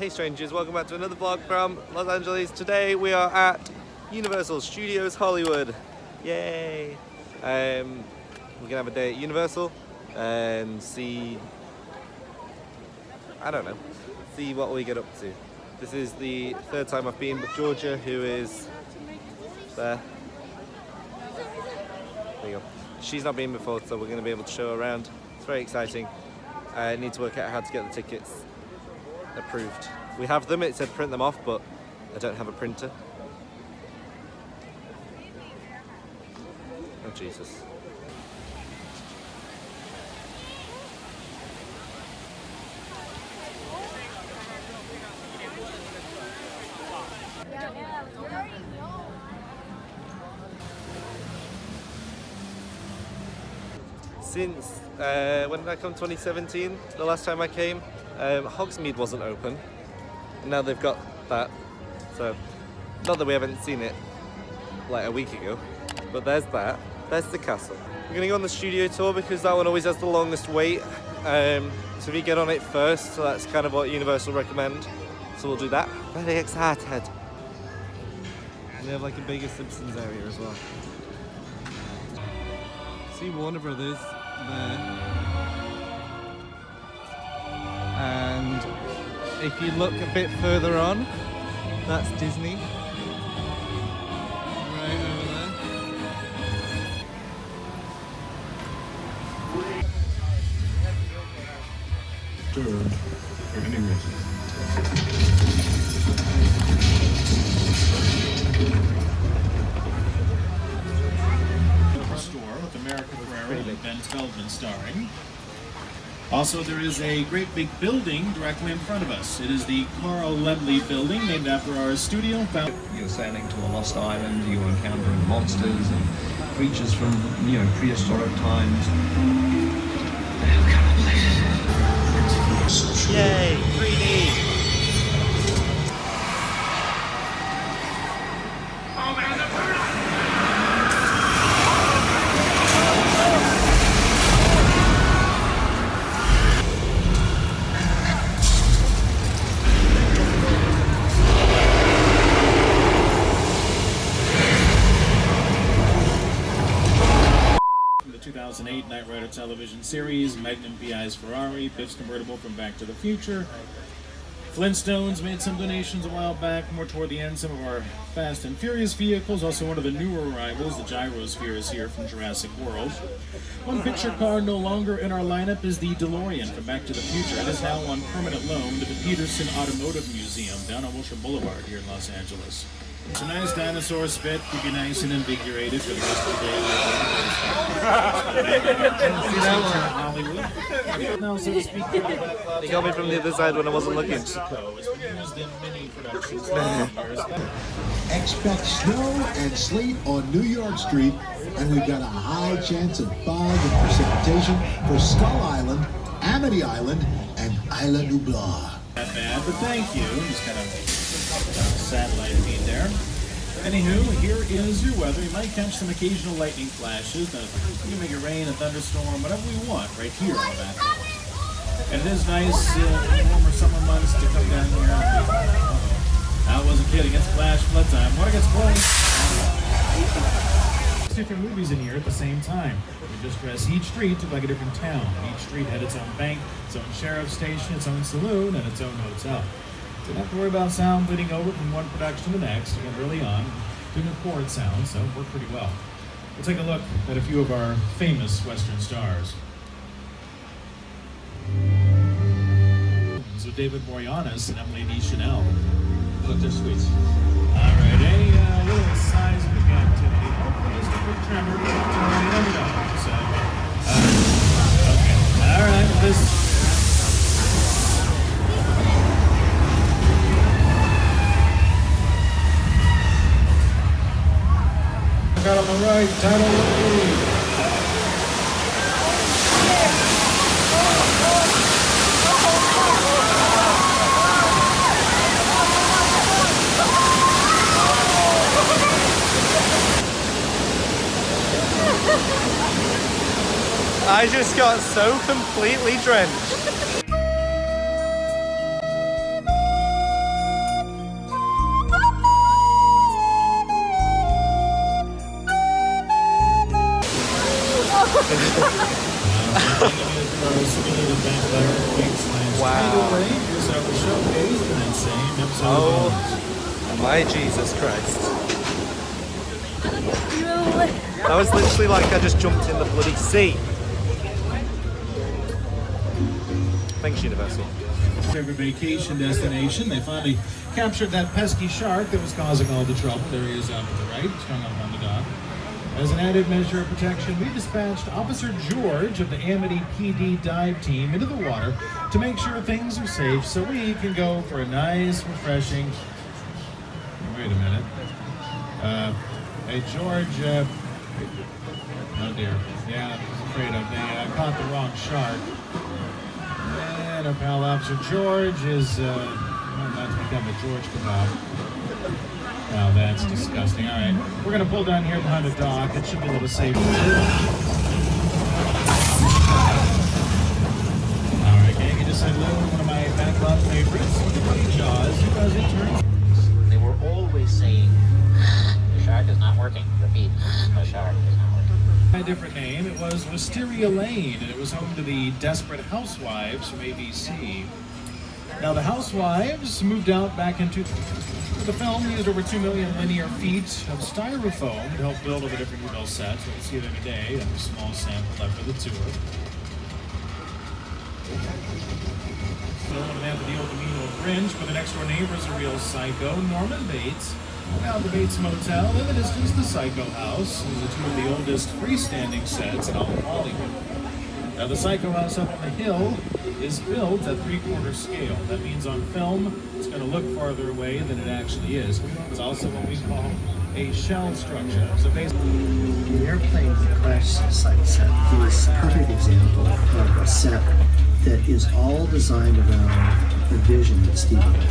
Hey strangers, welcome back to another vlog from Los Angeles. Today we are at Universal Studios Hollywood. Yay! We're gonna have a day at Universal and see what we get up to. This is the third time I've been with Georgia, who is there. There you go. She's not been before, so we're going to be able to show her around. It's very exciting. I need to work out how to get the tickets approved. We have them, it said print them off, but I don't have a printer. Oh Jesus. Since, when did I come? 2017, the last time I came, Hogsmeade wasn't open. And now they've got that. So, not that we haven't seen it like a week ago, but there's that. There's the castle. We're gonna go on the studio tour because that one always has the longest wait. So if you get on it first, so that's kind of what Universal recommend. So we'll do that. Very excited. And they have like a bigger Simpsons area as well. See Warner Brothers there, and if you look a bit further on, that's Disney right over there. For any reason. Ben Feldman starring. Also, there is a great big building directly in front of us. It is the Carl Lemley building, named after our studio. You're sailing to a lost island, you're encountering monsters and creatures from, prehistoric times. Yay, 3D! The 2008 Knight Rider television series, Magnum PI's Ferrari, Biff's convertible from Back to the Future. Flintstones made some donations a while back, more toward the end, some of our Fast and Furious vehicles. Also one of the newer arrivals, the Gyrosphere, is here from Jurassic World. One picture car no longer in our lineup is the DeLorean from Back to the Future. It is now on permanent loan to the Peterson Automotive Museum down on Wilshire Boulevard here in Los Angeles. It's a nice dinosaur spit, keep you nice and invigorated for the rest of the day. See that one? Hollywood. Now, so to speak, He got me from the other side when I wasn't looking. Mexico has been used in many productions. Expect snow and sleet on New York Street, and we've got a high chance of fog and precipitation for Skull Island, Amity Island, and Isla Nublar. Not bad, but thank you. Just kind of satellite feed there. Anywho, here is your weather. You might catch some occasional lightning flashes. You can make it rain, a thunderstorm, whatever we want right here on that. And it is nice warmer summer months to come down here. I wasn't kidding. It's flash flood time. Water gets close. Different movies in here at the same time. We just dress each street to like a different town. Each street had its own bank, its own sheriff's station, its own saloon, and its own hotel. So you don't have to worry about sound bleeding over from one production to the next. Again, early on, didn't record sound, so it worked pretty well. We'll take a look at a few of our famous Western stars. So David Boreanaz and Emily Deschanel. Look, they're sweet. All right, a little seismic activity. Hopefully just a quick tremor. You never know. So, okay. All right, this. Got on the right, title of the lead. I just got so completely drenched. set up the showcase and then same episode of Oh, Bones. my Jesus Christ. That was literally like I just jumped in the bloody sea. Thanks, Universal. Favorite vacation destination. They finally captured that pesky shark that was causing all the trouble. There he is out to the right, strung up on the dock. As an added measure of protection, we dispatched Officer George of the Amity PD dive team into the water to make sure things are safe so we can go for a nice, refreshing... Wait a minute. Hey, George, oh dear. Yeah, I was afraid of. They caught the wrong shark. And our pal Officer George is, about to become a George kebab. Wow, that's disgusting. All right, we're going to pull down here behind the dock. It should be a little safer. All right, gang, you just said hello to one of my backlot favorites. Look at Buddy Jaws. You guys in turn. They were always saying, the shark is not working. Repeat, the shark is not working. By a different name, it was Wisteria Lane, and it was home to the Desperate Housewives from ABC. Now, the Housewives moved out back into... The film used over 2 million linear feet of styrofoam to help build all the different hotel sets. We'll see them today, and a small sample left for the tour. Nolan Anthony Oldemino Grinch, but the next door neighbor is a real psycho, Norman Bates. Now the Bates Motel, in the distance the Psycho House, is two of the oldest freestanding sets in all of Hollywood. Now the Psycho House up on the hill is built at 3/4 scale. That means on film, it's going to look farther away than it actually is. It's also what we call a shell structure. So basically, The airplane crash site set is a perfect example of a set that is all designed around the vision that Steve had.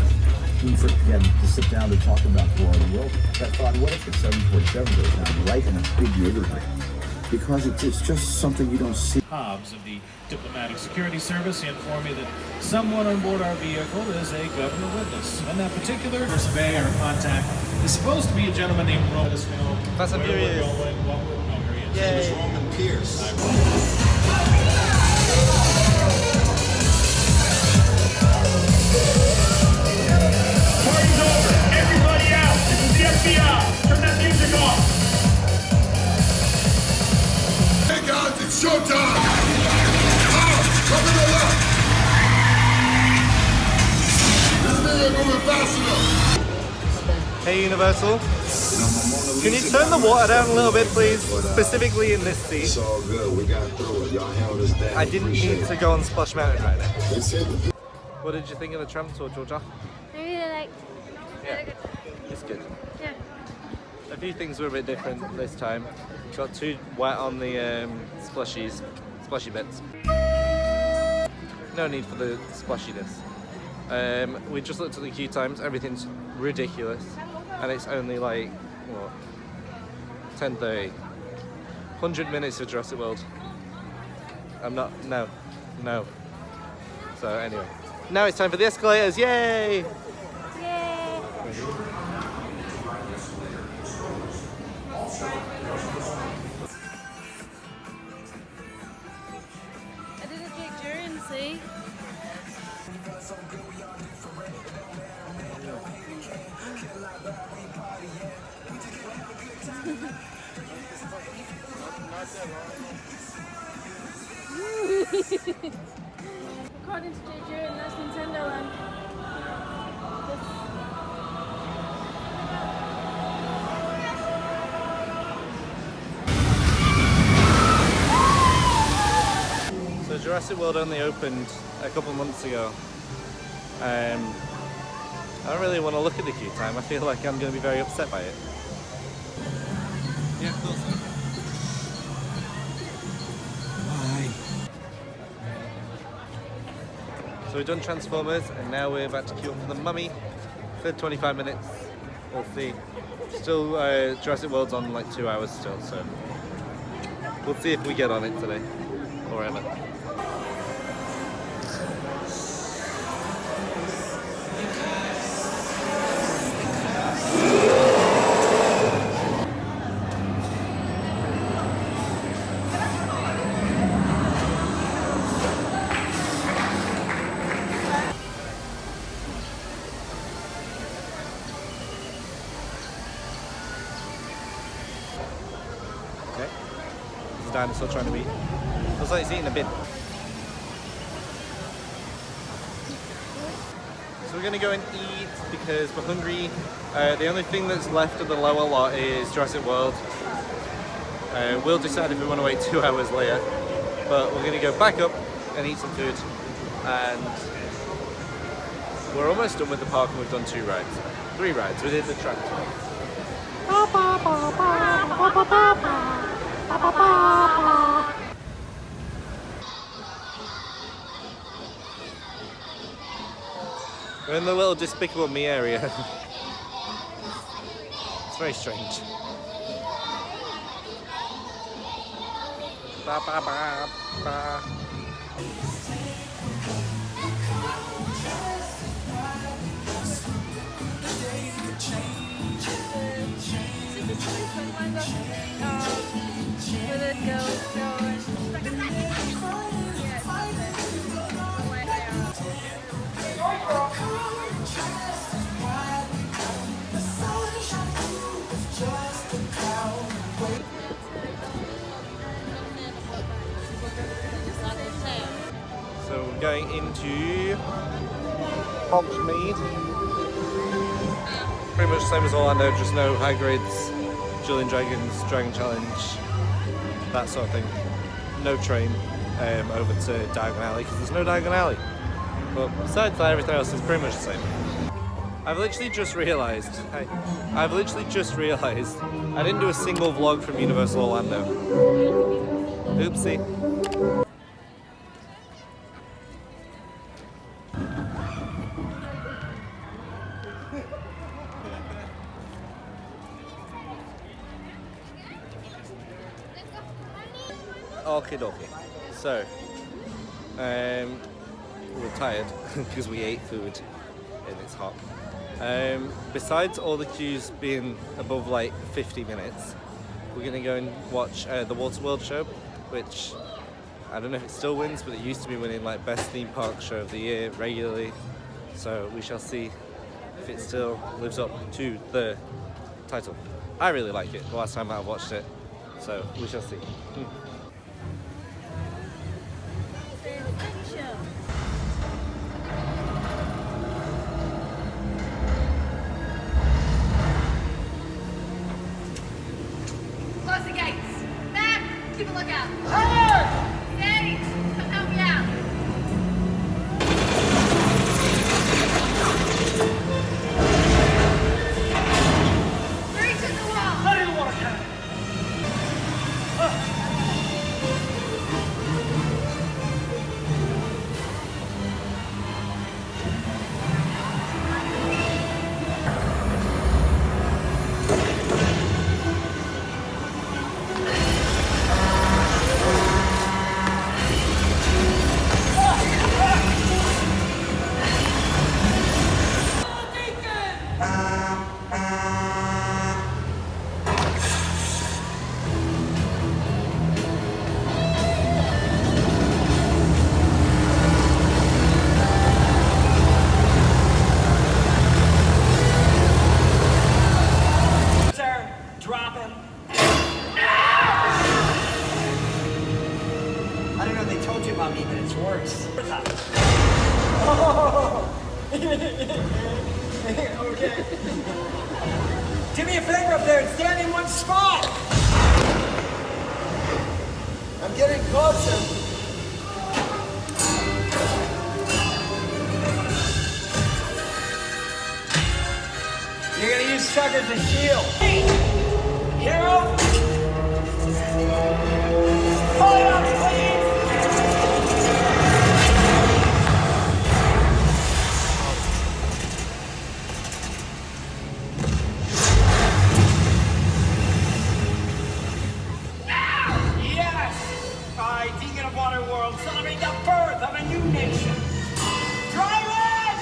Again, to sit down to talk about the world, I thought, what if the 747 goes down right in a big river here? Because it's just something you don't see. Hobbs of the Diplomatic Security Service, he informed me that someone on board our vehicle is a government witness. And that particular survey or contact is supposed to be a gentleman named Roman. Fast and Furious. Yay. Roman Pierce. Party's over! Everybody out! This is the FBI! Turn that music off! Hey guys, it's showtime! Come to the left! This thing ain't moving fast enough! Hey Universal, can you turn the water down a little bit please? Specifically in this seat. It's all good. We got through it. Y'all held us down. I didn't need to go on Splash Mountain right now. It's it. What did you think of the tram tour, Georgia? I really liked it. It's good. Yeah. A few things were a bit different this time. Got too wet on the splashy bits. No need for the splashiness. We just looked at the queue times. Everything's ridiculous, and it's only like what 10:30. 100 minutes for Jurassic World. No. So anyway, now it's time for the escalators. Yay! Yay! I did a big during, see? According to J. Duran, that's Nintendo Land. So Jurassic World only opened a couple months ago. I don't really want to look at the queue time. I feel like I'm going to be very upset by it. Yeah, of course. So we've done Transformers and now we're about to queue up for the Mummy for 25 minutes. We'll see. Still, Jurassic World's on like 2 hours still, so we'll see if we get on it today or ever. dinosaur trying to eat. Looks like it's eating a bin. So we're going to go and eat because we're hungry. The only thing that's left of the lower lot is Jurassic World. We'll decide if we want to wait 2 hours later. But we're going to go back up and eat some food. And we're almost done with the park and we've done 2 rides. 3 rides. We did the track tour. We're in the little Despicable Me area. It's very strange. Ba, ba, ba, ba. So we're going into Hogsmeade. Pretty much the same as Orlando, just no Hagrid's, Julian Dragons, Dragon Challenge, that sort of thing. No train over to Diagon Alley because there's no Diagon Alley. But besides that, everything else is pretty much the same. I've literally just realised I didn't do a single vlog from Universal Orlando. Oopsie. Okie dokie. So, we're tired because we ate food and it's hot. Besides all the queues being above like 50 minutes, we're going to go and watch the Waterworld show, which I don't know if it still wins, but it used to be winning like best theme park show of the year regularly. So we shall see if it still lives up to the title. I really like it the last time I've watched it, so we shall see. Close the gates. Mac, keep a lookout. Steady. Come help me out. Three to the wall. I didn't want to count. I don't know if they told you about me, but it's worse. Okay. Do me a favor up there and stand in one spot. I'm getting closer. You're gonna use Chuck as a shield. Hero! Hold up, please! Yes! I, Deacon of Waterworld, celebrate the birth of a new nation. Dryland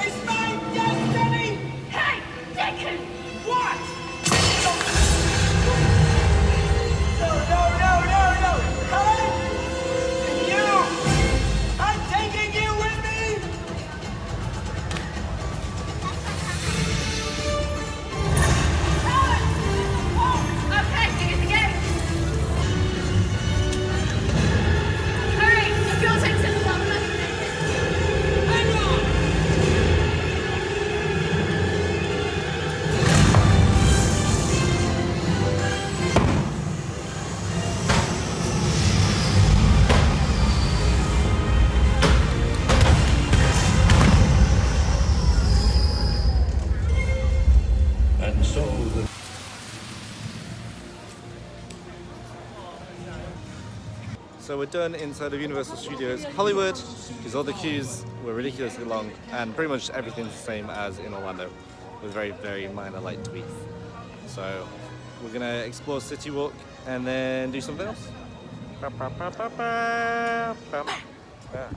is my destiny! Hey, Deacon! What? No! Hey! So we're done inside of Universal Studios Hollywood, because all the queues were ridiculously long, and pretty much everything's the same as in Orlando, with very, very minor light tweaks. So we're gonna explore City Walk and then do something else. Yeah.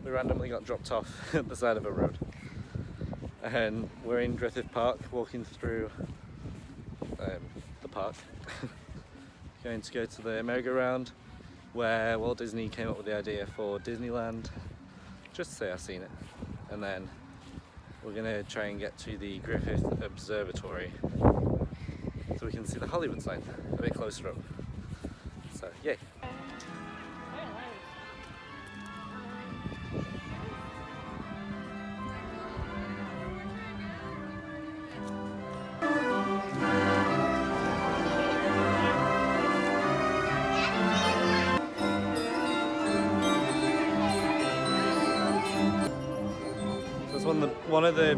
We randomly got dropped off at the side of a road, and we're in Griffith Park, walking through the park, going to go to the merry-go-round where Walt Disney came up with the idea for Disneyland, just to say I've seen it, and then we're going to try and get to the Griffith Observatory so we can see the Hollywood sign a bit closer up. So yay! One of the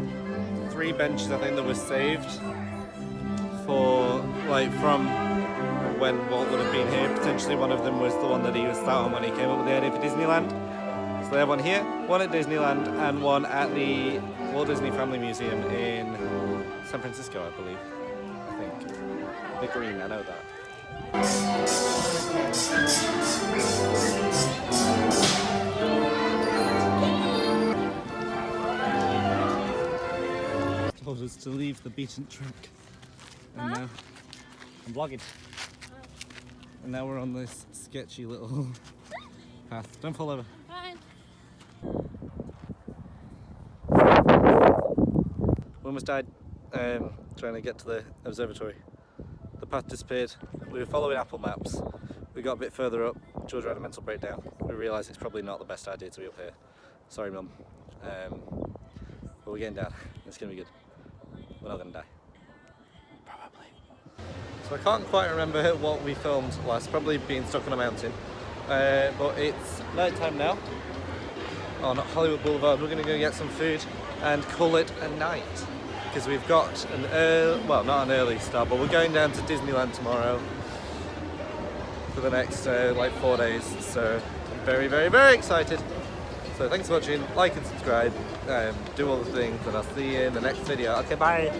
3 benches I think that was saved for, like, from when Walt would have been here. Potentially one of them was the one that he was sat on when he came up with the idea for Disneyland. So they have one here, one at Disneyland, and one at the Walt Disney Family Museum in San Francisco, I believe. I think. The green, I know that. Told us to leave the beaten track, and now I'm vlogging, and now we're on this sketchy little path. Don't fall over. Fine. We almost died trying to get to the observatory. The path disappeared. We were following Apple Maps. We got a bit further up. Georgia had a mental breakdown. We realised it's probably not the best idea to be up here. Sorry, Mum. But we're getting down. It's gonna be good. We're not going to die. Probably. So I can't quite remember what we filmed last, probably being stuck on a mountain. But it's night time now on Hollywood Boulevard. We're going to go get some food and call it a night, because we've got an early, well, not an early start, but we're going down to Disneyland tomorrow for the next like 4 days. So I'm very, very, very excited. So thanks for watching, like and subscribe, do all the things, and I'll see you in the next video. Okay, bye!